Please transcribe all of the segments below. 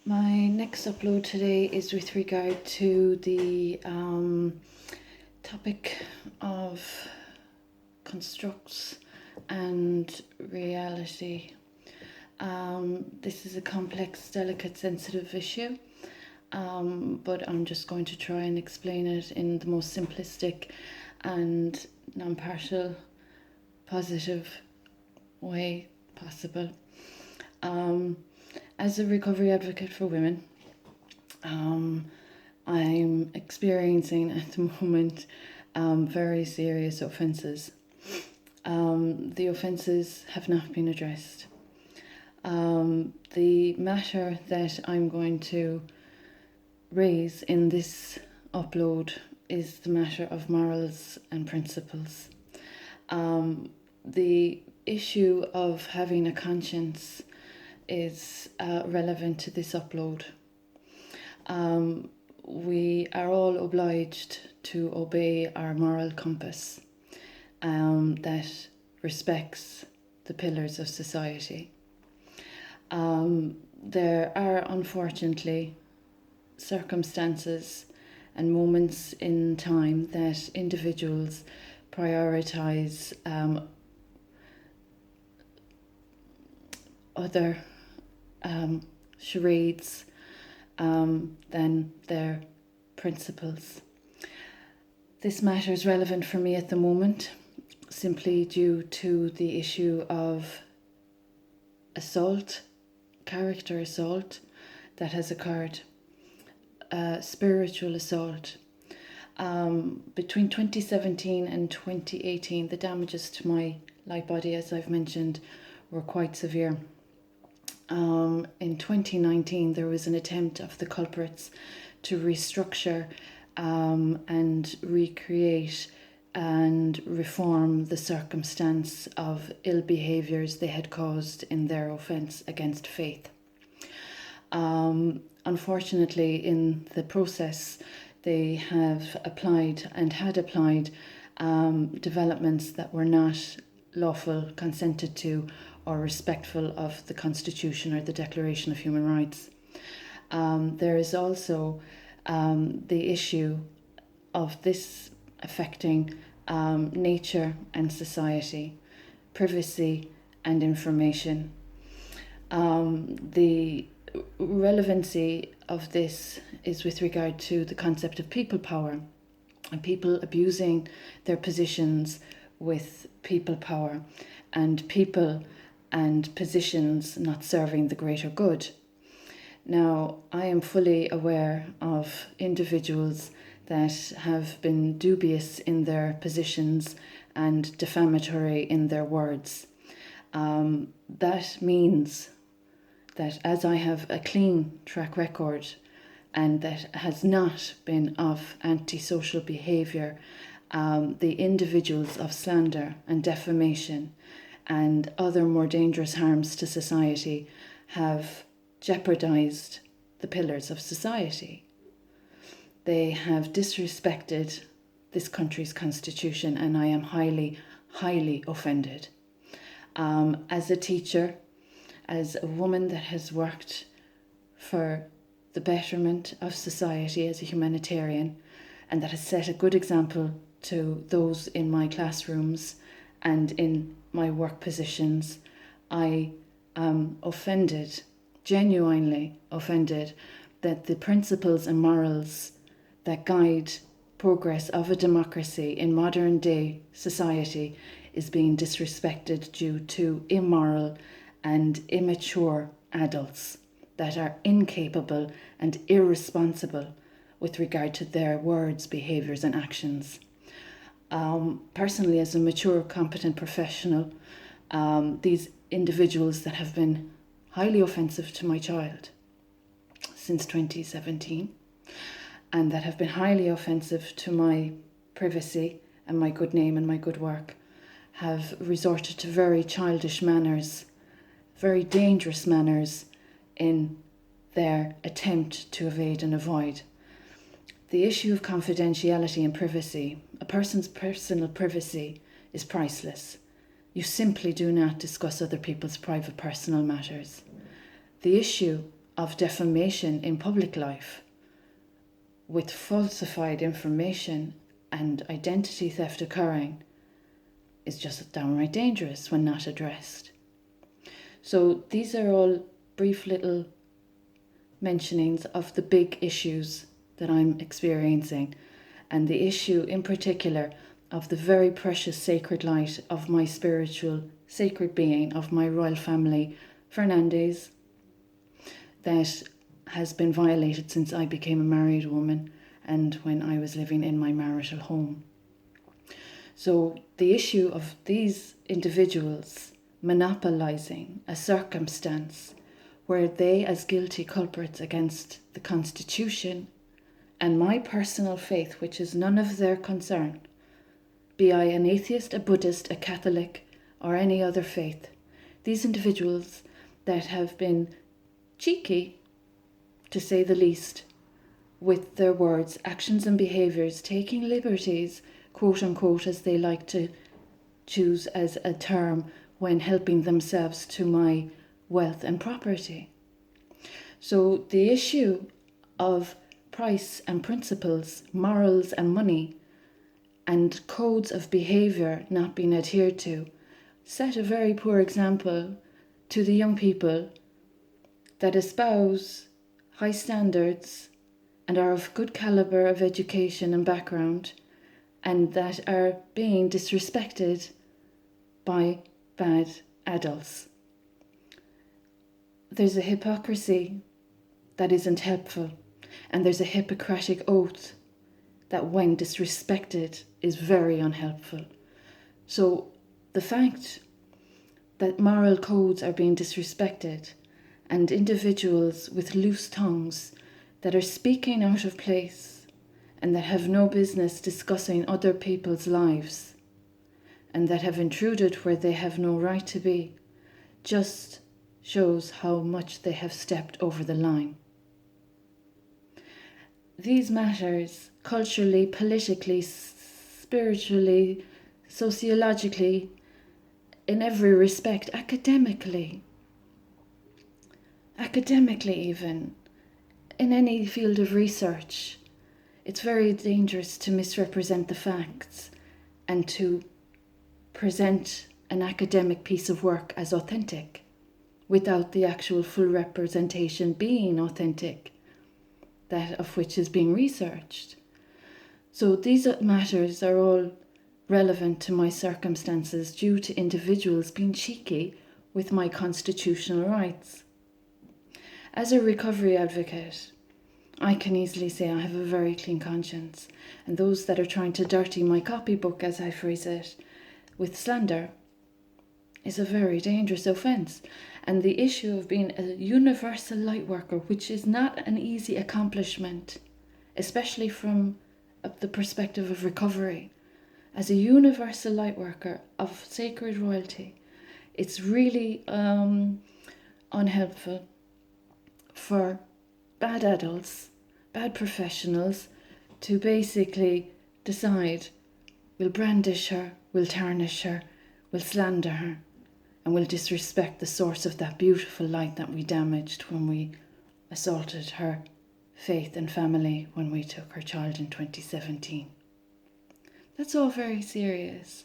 My next upload today is with regard to the topic of constructs and reality. This is a complex, delicate, sensitive issue, but I'm just going to try and explain it in the most simplistic and non-partial, positive way possible. As a recovery advocate for women, I'm experiencing at the moment very serious offences. The offences have not been addressed. The matter that I'm going to raise in this upload is the matter of morals and principles. The issue of having a conscience is relevant to this upload. We are all obliged to obey our moral compass that respects the pillars of society. There are unfortunately circumstances and moments in time that individuals prioritize other charades than their principles. This matter is relevant for me at the moment simply due to the issue of assault, character assault that has occurred, spiritual assault. Between 2017 and 2018, the damages to my light body, as I've mentioned, were quite severe. In 2019, there was an attempt of the culprits to restructure and recreate and reform the circumstance of ill behaviours they had caused in their offence against faith. Unfortunately, in the process, they have applied and had applied developments that were not lawful, consented to, or respectful of the Constitution or the Declaration of Human Rights. There is also the issue of this affecting nature and society, privacy and information. The relevancy of this is with regard to the concept of people power and people abusing their positions with people power and people and positions not serving the greater good. Now, I am fully aware of individuals that have been dubious in their positions and defamatory in their words. That means that as I have a clean track record and that has not been of antisocial behaviour, the individuals of slander and defamation and other more dangerous harms to society have jeopardised the pillars of society. They have disrespected this country's constitution, and I am highly, highly offended. As a teacher, as a woman that has worked for the betterment of society as a humanitarian, and that has set a good example to those in my classrooms and in my work positions, I am offended, genuinely offended, that the principles and morals that guide progress of a democracy in modern day society is being disrespected due to immoral and immature adults that are incapable and irresponsible with regard to their words, behaviours and actions. Personally, as a mature, competent professional, these individuals that have been highly offensive to my child since 2017 and that have been highly offensive to my privacy and my good name and my good work have resorted to very childish manners, very dangerous manners in their attempt to evade and avoid. The issue of confidentiality and privacy, a person's personal privacy, is priceless. You simply do not discuss other people's private personal matters. The issue of defamation in public life with falsified information and identity theft occurring is just downright dangerous when not addressed. So these are all brief little mentionings of the big issues that I'm experiencing, and the issue in particular of the very precious sacred light of my spiritual sacred being, of my royal family, Fernandez, that has been violated since I became a married woman and when I was living in my marital home. So the issue of these individuals monopolising a circumstance where they, as guilty culprits against the Constitution and my personal faith, which is none of their concern, be I an atheist, a Buddhist, a Catholic, or any other faith, these individuals that have been cheeky, to say the least, with their words, actions and behaviours, taking liberties, quote unquote, as they like to choose as a term, when helping themselves to my wealth and property. So the issue of price and principles, morals and money, and codes of behaviour not being adhered to set a very poor example to the young people that espouse high standards and are of good calibre of education and background, and that are being disrespected by bad adults. There's a hypocrisy that isn't helpful, and there's a Hippocratic oath that when disrespected is very unhelpful. So the fact that moral codes are being disrespected and individuals with loose tongues that are speaking out of place and that have no business discussing other people's lives and that have intruded where they have no right to be just shows how much they have stepped over the line. These matters, culturally, politically, spiritually, sociologically, in every respect, academically even, in any field of research, it's very dangerous to misrepresent the facts and to present an academic piece of work as authentic without the actual full representation being authentic, that of which is being researched. So these matters are all relevant to my circumstances due to individuals being cheeky with my constitutional rights. As a recovery advocate, I can easily say I have a very clean conscience, and those that are trying to dirty my copybook, as I phrase it, with slander is a very dangerous offence. And the issue of being a universal light worker, which is not an easy accomplishment, especially from the perspective of recovery, as a universal light worker of sacred royalty, it's really unhelpful for bad adults, bad professionals, to basically decide we'll brandish her, we'll tarnish her, we'll slander her, and we'll disrespect the source of that beautiful light that we damaged when we assaulted her faith and family when we took her child in 2017. That's all very serious.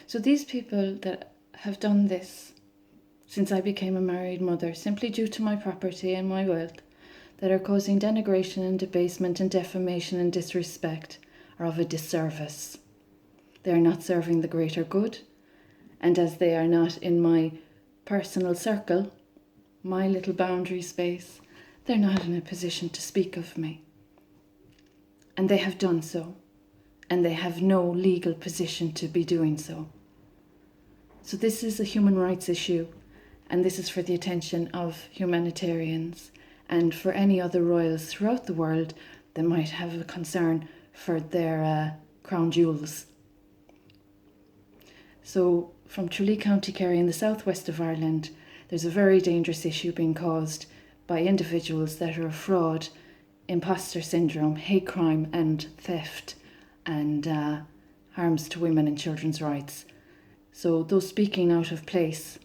So these people that have done this since I became a married mother, simply due to my property and my wealth, that are causing denigration and debasement and defamation and disrespect, are of a disservice. They are not serving the greater good, and as they are not in my personal circle, my little boundary space, they're not in a position to speak of me. And they have done so, and they have no legal position to be doing so. So this is a human rights issue, and this is for the attention of humanitarians and for any other royals throughout the world that might have a concern for their crown jewels. So from Tralee, County Kerry in the southwest of Ireland, there's a very dangerous issue being caused by individuals that are a fraud, imposter syndrome, hate crime and theft and harms to women and children's rights. So those speaking out of place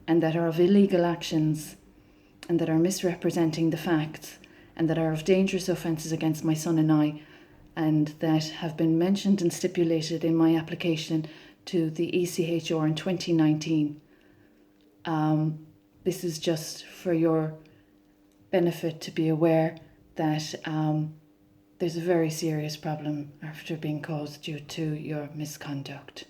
and that are of illegal actions and that are misrepresenting the facts and that are of dangerous offences against my son and I, and that have been mentioned and stipulated in my application to the ECHR in 2019. This is just for your benefit to be aware that there's a very serious problem after being caused due to your misconduct.